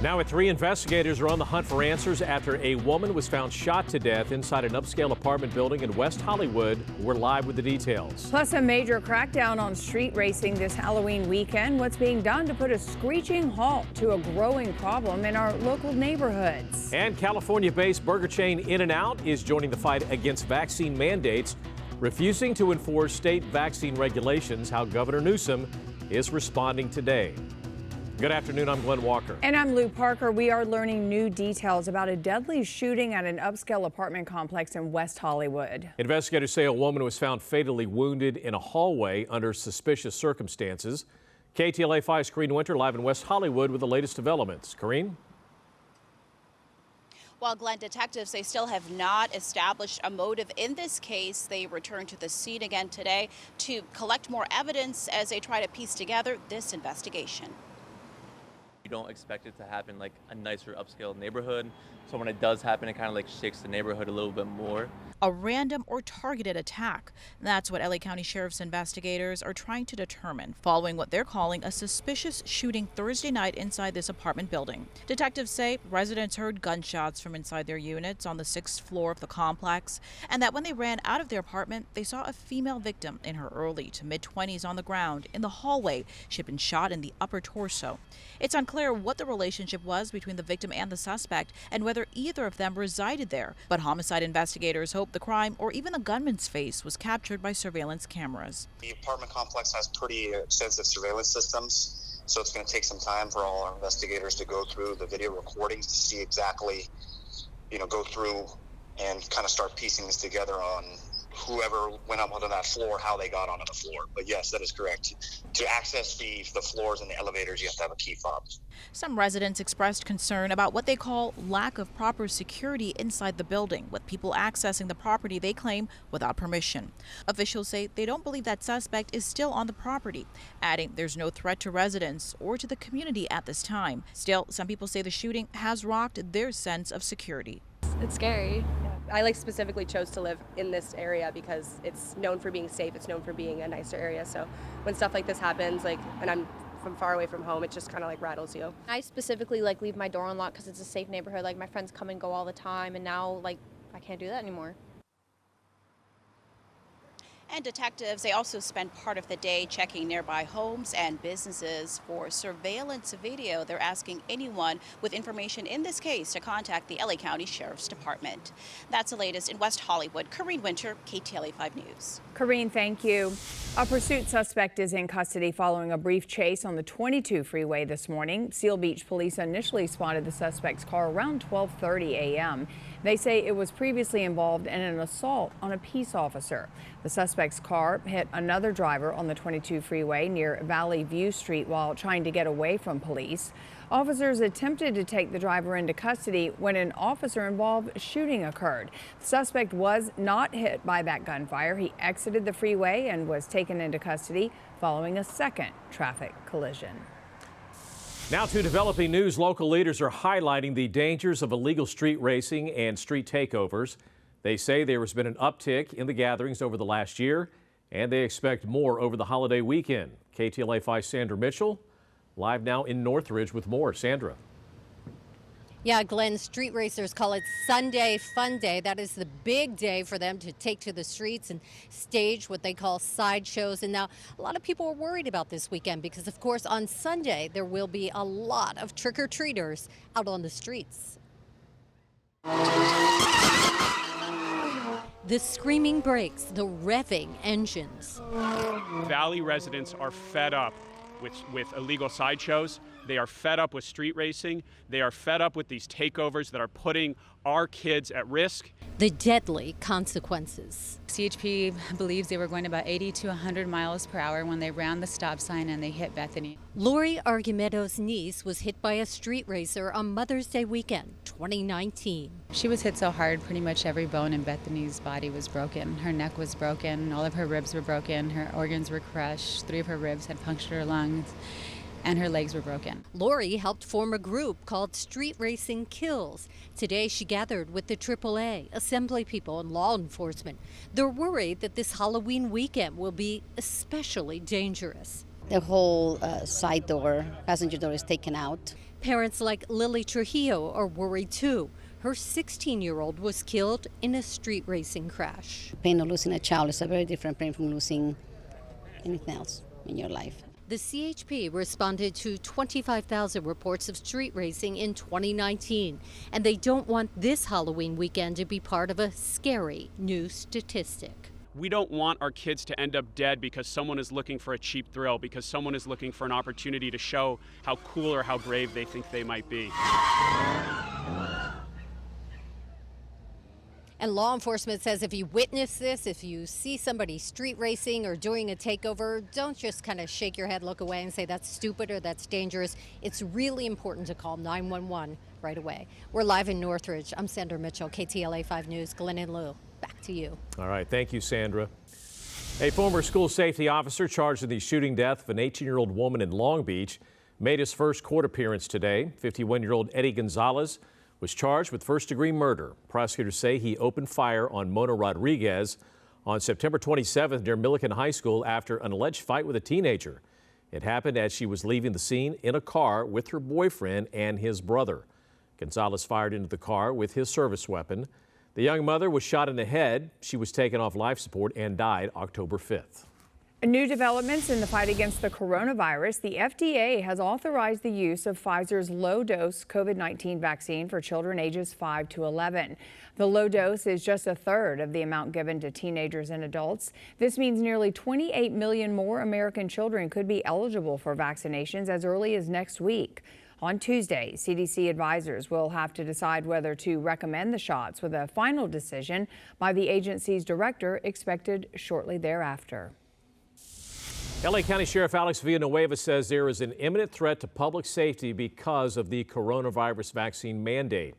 Now at 3, investigators are on the hunt for answers after a woman was found shot to death inside an upscale apartment building in West Hollywood. We're live with the details. Plus a major crackdown on street racing this Halloween weekend. What's being done to put a screeching halt to a growing problem in our local neighborhoods. And California-based burger chain In-N-Out is joining the fight against vaccine mandates, refusing to enforce state vaccine regulations. How Governor Newsom is responding today. Good afternoon, I'm Glenn Walker. And I'm Lou Parker. We are learning new details about a deadly shooting at an upscale apartment complex in West Hollywood. Investigators say a woman was found fatally wounded in a hallway under suspicious circumstances. KTLA 5's Corrine Winter live in West Hollywood with the latest developments. Corrine? Well, Glenn, detectives, they still have not established a motive in this case. They returned to the scene again today to collect more evidence as they try to piece together this investigation. You don't expect it to happen like a nicer upscale neighborhood. So when it does happen, it kind of like shakes the neighborhood a little bit more. A random or targeted attack. That's what LA County Sheriff's investigators are trying to determine following what they're calling a suspicious shooting Thursday night inside this apartment building. Detectives say residents heard gunshots from inside their units on the 6th floor of the complex, and that when they ran out of their apartment, they saw a female victim in her early to mid-20s on the ground in the hallway. She'd been shot in the upper torso. It's unclear what the relationship was between the victim and the suspect and whether either of them resided there, but homicide investigators hope the crime or even the gunman's face was captured by surveillance cameras. The apartment complex has pretty extensive surveillance systems, so it's going to take some time for all our investigators to go through the video recordings to see exactly, go through and kind of start piecing this together on whoever went up onto that floor, how they got onto the floor. But yes, that is correct. To access the floors and the elevators, you have to have a key fob. Some residents expressed concern about what they call lack of proper security inside the building, with people accessing the property they claim without permission. Officials say they don't believe that suspect is still on the property, adding there's no threat to residents or to the community at this time. Still, some people say the shooting has rocked their sense of security. It's scary. I specifically chose to live in this area because it's known for being safe. It's known for being a nicer area. So when stuff like this happens, and I'm from far away from home, it just kind of rattles you. I specifically leave my door unlocked because it's a safe neighborhood. My friends come and go all the time, and now I can't do that anymore. And detectives, they also spend part of the day checking nearby homes and businesses for surveillance video. They're asking anyone with information in this case to contact the LA County Sheriff's Department. That's the latest in West Hollywood. Corrine Winter, KTLA 5 News. Corrine, thank you. A pursuit suspect is in custody following a brief chase on the 22 freeway this morning. Seal Beach police initially spotted the suspect's car around 12:30 a.m. They say it was previously involved in an assault on a peace officer. The suspect's car hit another driver on the 22 freeway near Valley View Street while trying to get away from police. Officers attempted to take the driver into custody when an officer-involved shooting occurred. The suspect was not hit by that gunfire. He exited the freeway and was taken into custody following a second traffic collision. Now to developing news. Local leaders are highlighting the dangers of illegal street racing and street takeovers. They say there has been an uptick in the gatherings over the last year, and they expect more over the holiday weekend. KTLA 5's Sandra Mitchell live now in Northridge with more. Sandra. Yeah, Glenn, street racers call it Sunday Fun Day. That is the big day for them to take to the streets and stage what they call sideshows. And now a lot of people are worried about this weekend because, of course, on Sunday there will be a lot of trick-or-treaters out on the streets. The screaming brakes, the revving engines. Valley residents are fed up with illegal sideshows. They are fed up with street racing. They are fed up with these takeovers that are putting our kids at risk. The deadly consequences. CHP believes they were going about 80 to 100 miles per hour when they ran the stop sign and they hit Bethany. Lori Argumedo's niece was hit by a street racer on Mother's Day weekend, 2019. She was hit so hard, pretty much every bone in Bethany's body was broken. Her neck was broken, all of her ribs were broken, her organs were crushed, 3 of her ribs had punctured her lungs, and her legs were broken. Lori helped form a group called Street Racing Kills. Today she gathered with the KTLA, assembly people, and law enforcement. They're worried that this Halloween weekend will be especially dangerous. The whole side door, passenger door is taken out. Parents like Lily Trujillo are worried too. Her 16-year-old was killed in a street racing crash. Pain of losing a child is a very different pain from losing anything else in your life. The CHP responded to 25,000 reports of street racing in 2019, and they don't want this Halloween weekend to be part of a scary new statistic. We don't want our kids to end up dead because someone is looking for a cheap thrill, because someone is looking for an opportunity to show how cool or how brave they think they might be. And law enforcement says if you witness this, if you see somebody street racing or doing a takeover, don't just kind of shake your head, look away and say that's stupid or that's dangerous. It's really important to call 911 right away. We're live in Northridge. I'm Sandra Mitchell, KTLA 5 News. Glenn and Lou, back to you. All right. Thank you, Sandra. A former school safety officer charged in the shooting death of an 18-year-old woman in Long Beach made his first court appearance today. 51-year-old Eddie Gonzalez was charged with first-degree murder. Prosecutors say he opened fire on Mona Rodriguez on September 27th near Millikan High School after an alleged fight with a teenager. It happened as she was leaving the scene in a car with her boyfriend and his brother. Gonzalez fired into the car with his service weapon. The young mother was shot in the head. She was taken off life support and died October 5th. New developments in the fight against the coronavirus. The FDA has authorized the use of Pfizer's low-dose COVID-19 vaccine for children ages 5 to 11. The low dose is just a third of the amount given to teenagers and adults. This means nearly 28 million more American children could be eligible for vaccinations as early as next week. On Tuesday, CDC advisors will have to decide whether to recommend the shots, with a final decision by the agency's director expected shortly thereafter. LA County Sheriff Alex Villanueva says there is an imminent threat to public safety because of the coronavirus vaccine mandate.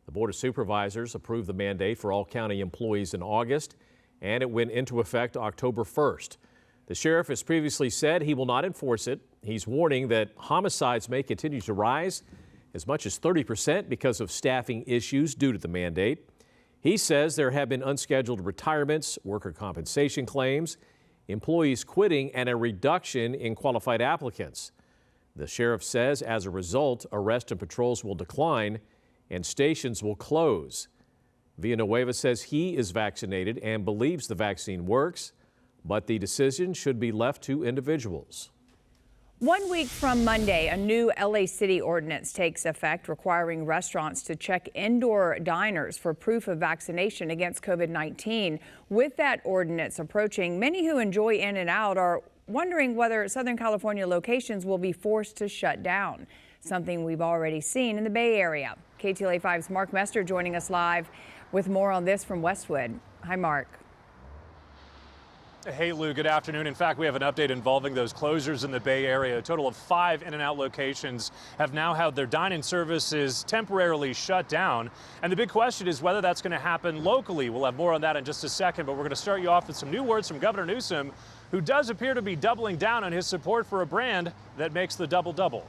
The Board of Supervisors approved the mandate for all county employees in August, and it went into effect October 1st. The sheriff has previously said he will not enforce it. He's warning that homicides may continue to rise as much as 30% because of staffing issues due to the mandate. He says there have been unscheduled retirements, worker compensation claims, employees quitting, and a reduction in qualified applicants. The sheriff says as a result, arrests and patrols will decline and stations will close. Villanueva says he is vaccinated and believes the vaccine works, but the decision should be left to individuals. 1 week from Monday, a new LA City ordinance takes effect requiring restaurants to check indoor diners for proof of vaccination against COVID-19. With that ordinance approaching, many who enjoy In-N-Out are wondering whether Southern California locations will be forced to shut down, something we've already seen in the Bay Area. KTLA 5's Mark Mester joining us live with more on this from Westwood. Hi, Mark. Hey, Lou, good afternoon. In fact, we have an update involving those closures in the Bay Area. A total of 5 In-N-Out locations have now had their dine-in services temporarily shut down. And the big question is whether that's going to happen locally. We'll have more on that in just a second, but we're going to start you off with some new words from Governor Newsom, who does appear to be doubling down on his support for a brand that makes the double-double.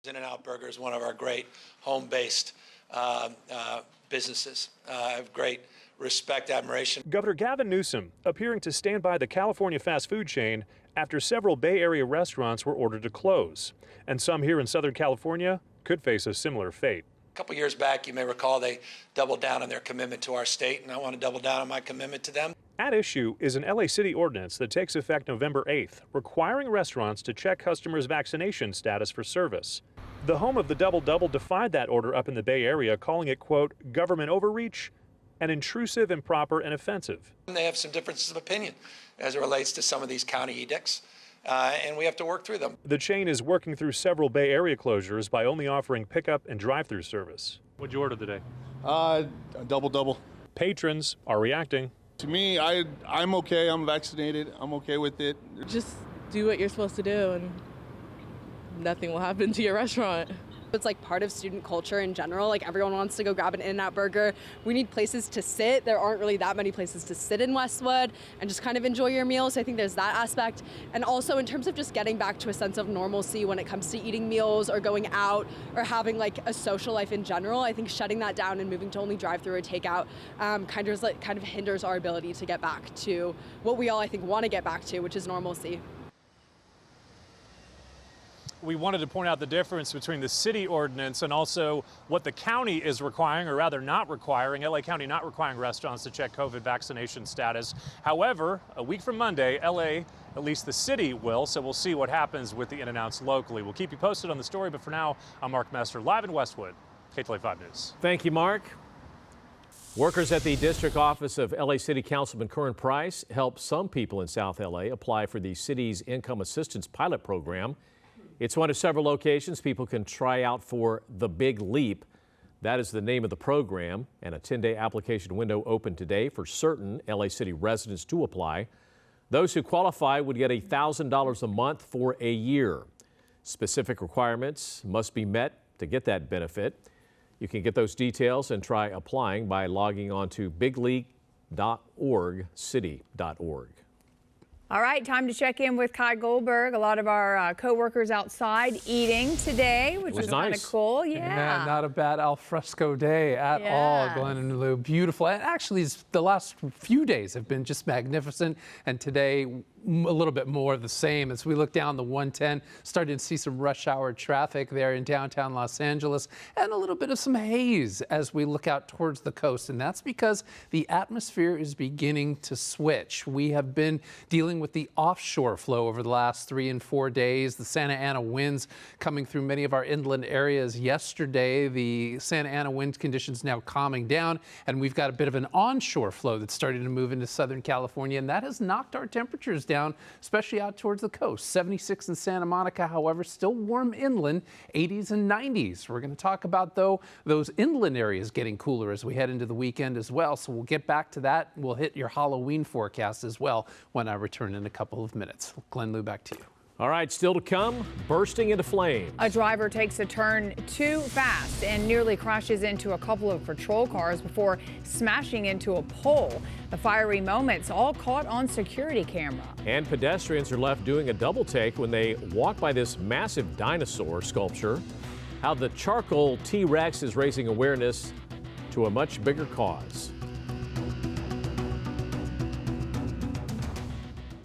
In-N-Out Burger is one of our great home-based businesses. I have great respect, admiration. Governor Gavin Newsom appearing to stand by the California fast food chain after several Bay Area restaurants were ordered to close. And some here in Southern California could face a similar fate. A couple years back, you may recall, they doubled down on their commitment to our state, and I want to double down on my commitment to them. At issue is an LA City ordinance that takes effect November 8th, requiring restaurants to check customers' vaccination status for service. The home of the double-double defied that order up in the Bay Area, calling it, quote, government overreach and intrusive, improper, and offensive. They have some differences of opinion as it relates to some of these county edicts, and we have to work through them. The chain is working through several Bay Area closures by only offering pickup and drive-through service. What'd you order today? A double-double. Patrons are reacting. To me, I'm okay. I'm vaccinated. I'm okay with it. Just do what you're supposed to do, and nothing will happen to your restaurant. It's like part of student culture in general. Like everyone wants to go grab an In-N-Out burger. We need places to sit. There aren't really that many places to sit in Westwood and just kind of enjoy your meal. So I think there's that aspect. And also in terms of just getting back to a sense of normalcy when it comes to eating meals or going out or having like a social life in general, I think shutting that down and moving to only drive-through or takeout kind of hinders our ability to get back to what we all, I think, want to get back to, which is normalcy. We wanted to point out the difference between the city ordinance and also what the county is requiring, or rather not requiring. LA County not requiring restaurants to check COVID vaccination status. However, a week from Monday, LA, at least the city will, so we'll see what happens with the in-and-outs locally. We'll keep you posted on the story, but for now, I'm Mark Messer, live in Westwood, KTLA 5 News. Thank you, Mark. Workers at the district office of LA City Councilman Curran Price helped some people in South LA apply for the city's income assistance pilot program. It's one of several locations people can try out for the Big Leap. That is the name of the program, and a 10-day application window opened today for certain LA City residents to apply. Those who qualify would get $1,000 a month for a year. Specific requirements must be met to get that benefit. You can get those details and try applying by logging on to bigleap.org, city.org. All right, time to check in with Kai Goldberg. A lot of our co-workers outside eating today, which is kind of cool. Yeah, not a bad al fresco day at all, Glenn and Lou. Beautiful. And actually, the last few days have been just magnificent. And today, a little bit more of the same. As we look down the 110, starting to see some rush hour traffic there in downtown Los Angeles, and a little bit of some haze as we look out towards the coast. And that's because the atmosphere is beginning to switch. We have been dealing with the offshore flow over the last 3 and 4 days. The Santa Ana winds coming through many of our inland areas yesterday. The Santa Ana wind conditions now calming down, and we've got a bit of an onshore flow that's starting to move into Southern California, and that has knocked our temperatures down, especially out towards the coast. 76 in Santa Monica, however, still warm inland, 80s and 90s. We're going to talk about, though, those inland areas getting cooler as we head into the weekend as well. So we'll get back to that. We'll hit your Halloween forecast as well when I return in a couple of minutes. Glenn Lou, back to you. All right, still to come, bursting into flames. A driver takes a turn too fast and nearly crashes into a couple of patrol cars before smashing into a pole. The fiery moments all caught on security camera. And pedestrians are left doing a double take when they walk by this massive dinosaur sculpture. How the charcoal T-Rex is raising awareness to a much bigger cause.